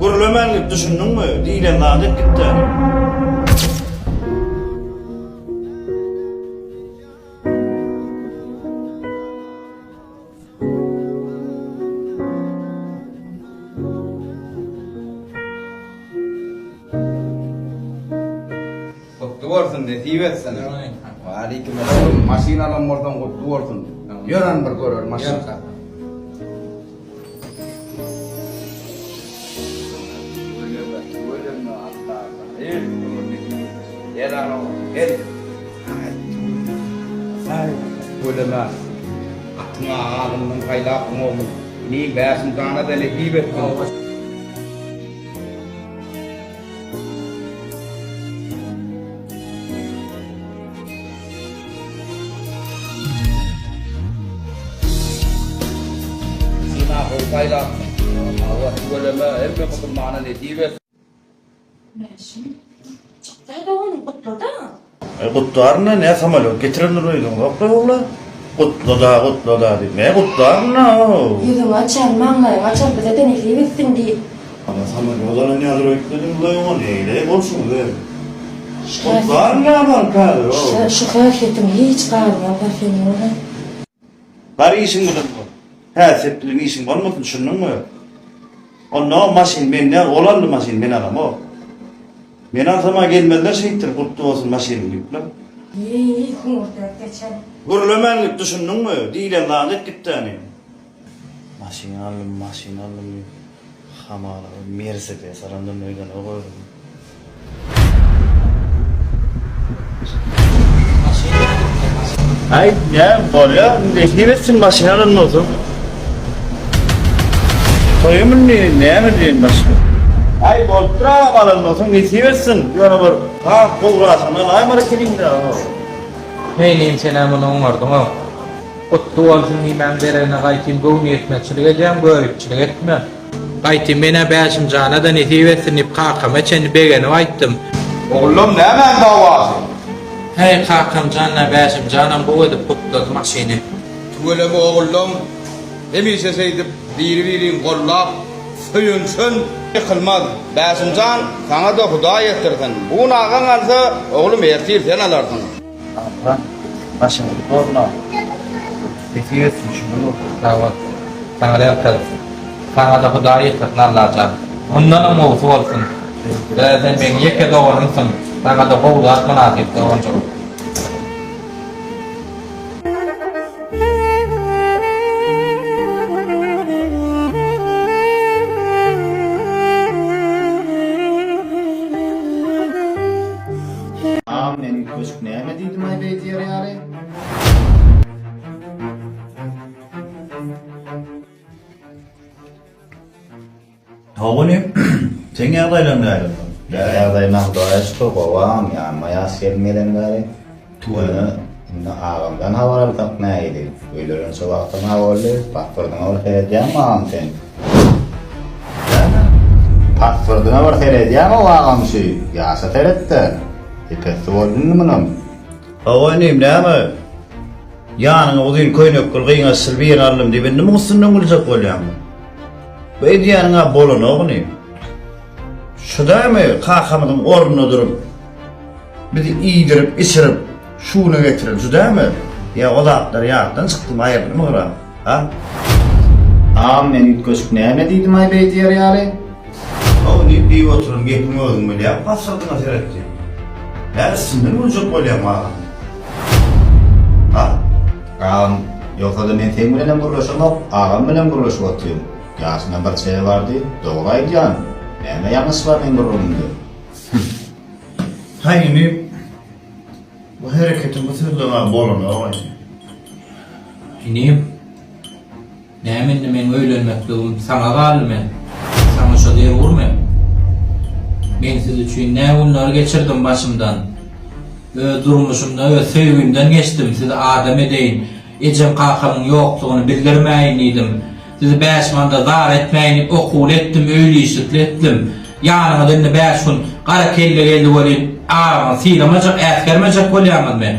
Gurlemenlik düşündün mü? Dilen lanet gitti hani. Kutlu olsun nesiip etsin. Aleykümselam. Maşinalan oradan kutlu olsun. Yönen bir görür maşina. Böyle Atına ağalımın kaylağım olmuş. Ni beğensin kana da nesiip etsin. Kayla Allah böyle elme bakın mana ne diye. Mاشي. Çıktı da onu kutlu da. Kutlarına ne samalyok getirin duruydun kapı oğla. Kutlu da dedi. Ne kutlarına o? Yüzüm açan mangay açan bize de nefli bitsin diye. Ana samalyok o zaman ne adır öykledim ulan o neyle olsun be. Kutlarına var kadı o. Şu kıyafetimi hiç kalmıyor bakayım ona. Bari işin bu da bu. He septilin işin var mı düşündün mü? O maşin benden olanlı maşin ben alam o. Ben atama gelmediler şeyittir kutlu olsun maşinin gibi lan. İyi kumurda geçen. Gurlemenlik düşündün mü? Dilen lanet gitti hani. Maşin alım. Hamala, Mercedes arandan öyle o koydum. Ay ne böyle neklivetsin maşin alın olsun. Soyumun ne mi diyeyim başka? Ay boltra alın olsun neklivetsin. Yana bir ha kovrasan ay mara kelin de o. Neyim selamın onlardım o. Kutlu olsun iman verene gaytim gövni etmekçilik edeceğim, görükçilik etmem. Gaytim bana başım cana da netivetsin ip kakama çeni begeni ayttım. Oğlum ne hemen davası? Hey kakam canına başım canım bu edip kutlu maşini. Böyle bu oğlum demişse seydip birin kollap suyunsun yıkılmaz. Başım can sana da Huda yettirsin. Bu ağan alsa oğlum yetir sen alardın. Lan maşin korna. Neklivetsin şunu. Davat. Sana da yapalım. Sana da Huda yettirsin Allah'a. Ondan mı olsun olsun. Sen beni yekke doğrunsın. Sana da kovdu atman atip doğrunsın. Amen. Köşk ne dedim ay beyti yarı. Havuni sen yardaylan gayrı. Yarı nah doa işte kovam ya maya gelmeden gari. Tuğanı ağamdan havalar takmaydı. Öyleren sabahtan havalı patfırdan var hereceğim ağam sen. Patfırdan var hereceğim o ağam şey. Yasa terette. İpesi oldun mu? Havuni ne mi? Yanına odun koyunup kılgıyına sırbiyen alım diye ben ne musundan olacak olayım? Beydi yanına bolun oğlum. Şu da mı kalkamadın oruna durup bizi iyidirip içirip şunu getirip şu da mı? Ya o da atlar yağdan çıktım ayırdım mı ha? Amen. Köşk ne dedim ay beyti yarı. O ne diye oturup geçmiyordun böyle ya? Basırdın aseretti. Neresinden olacak olayım ha? Ha? Ağam yoksa da men sen bilen burlaşam yok. Ağam bilen burlaşıp oturuyorum. Yasına bir şey vardı. Doğay can. Neme yanlış var benim durumumda. Hayır bu hareketin batırılığına bolun oğlum. İneyim. Nämen men öýlenmekdigim sana galmy? Sana şo diýip urmy? Men siz üçin näme günler geçirdim başımdan. Durmuşumda ve sevgimden geçtim. Siz adam edeyin. Ecem kalkamın yokluğunu bildirmeyin idim. Sizi beşmanda zar etmeyin, okul ettim, öylüşüklettim. Yanıma dönne 5 gün kara kelle geldi bolin. Ağam silamacak, eskermecek bolyamad men.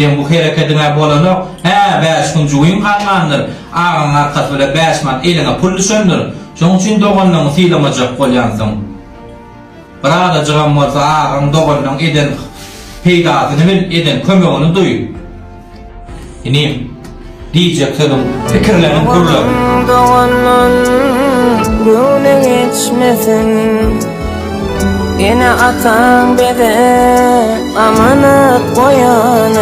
Sen bu hereketine bolanok, he 5 gün juýun kalmandyr. Ağaň arkasy bilen 5 man eline pul düşendir. Şoň üçin doganyň sylamajak bolýansyň. Birada jygan bolsa ağaň doganyň eden peýdasyny bil, eden kömegini duý. Inem diýjek sözüm pikirleriň gurla. Doganyň göwne geçmesin. Yine atan bede amanat koyany.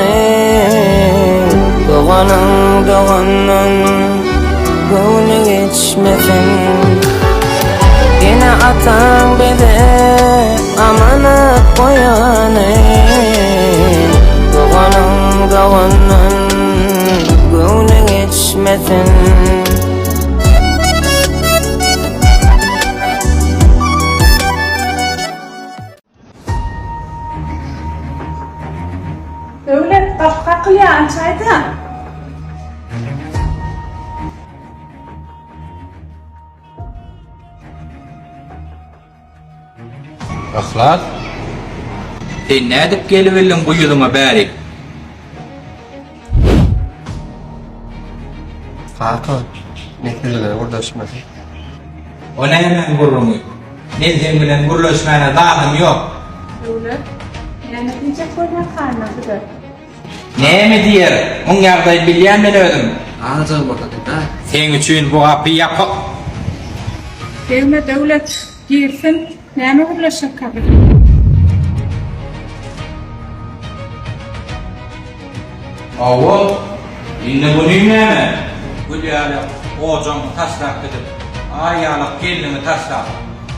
Doganyň göwne geçmesin. Yine atan bede amanat koyany. Doganyň göwne geçmesin. Devlet kapka kılyan çayda. Ahlat. Sen nädip gelibildin bu ýylyma bäri? Kaka, nekliler uğraşmadı. O nämen gurrumy? Men sen bilen gurlaşmana dagym ýok. Devlet. Yani nice koyma karnasıdır. Näme diýer? Oň ýagdaý bilýän men özüm. Ağzı bakatı da. Sen üçin bu gapy ýapyp Devlet girsin. Näme uğraşak kabul. Awa, indi bu näme? Bu ýaly ojaňy taşlap edip, aýalyk gelini taşlap.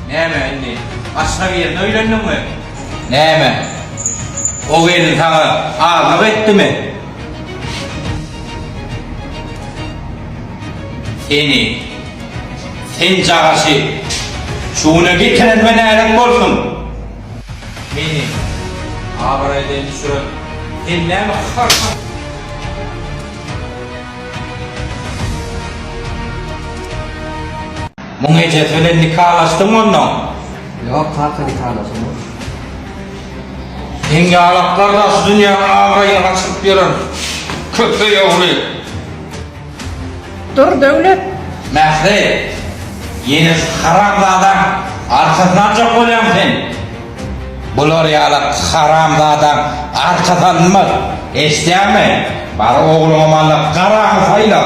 Näme indi? Başga ýerine öýrendimmi? Näme? O gelin sana azap etdimi? Sen jagaşy şuna getiren men ärak bolsun. Meni abraýdan düşürip, sen näme harpa? Muň ejet bilen nikahlaşdyň ondan. Yok kaka nikahlaşma. Sen ýalaklarla şu dünýäni abraýa açyp beren köpe ýogly. Dur devlet. Mähdi, ýene haramzadan arkasyndan jok bolýan sen. Bular ýalak haramzadan arkasyndan eşdämi? Bar ogluňa mallap garaň saýla.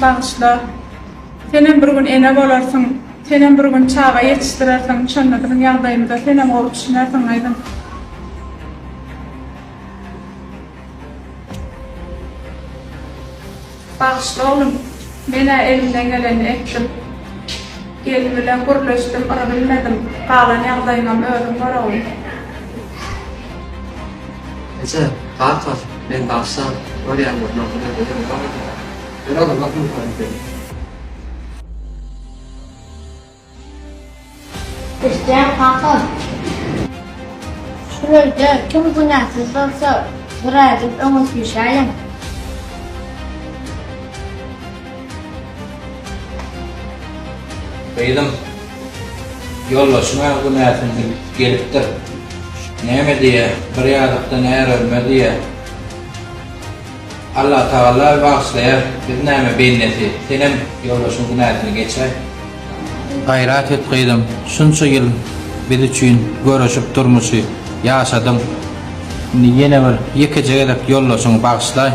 Bağışla. Senem bir gün ene bolarsın. Senem bir gün çağa yetiştirersin. Şondakyň ýagdaýymda senem olup düşünersin aýdym. Bağışla oğlum. Mene elimden geleni etdim. Gelin bilen gurlaşdym, ara bilmedim. Galan ýagdaýymam özüm baralım. Ece, kaka, ben baksan, oraya vurmak üzere. Ben ona bakım koyayım. İsteyen kanka. Şurada kim günahsız olsa birazcık umut düşelim. Beýdim. Yollaşma günäsini gelipdir. Näme diýe? Bir ýagdaýdan ärelme diýe. Allah Teala bağışlayar. Biz näme benneti. Senem yoldaşyň günäsini geçer. Gayrat etgeydim. Şunça ýyl biz üçin görüşip durmuşy, ýaşadym. Indi ýene bir ýekejegedek yoldaşyňy bağışlay.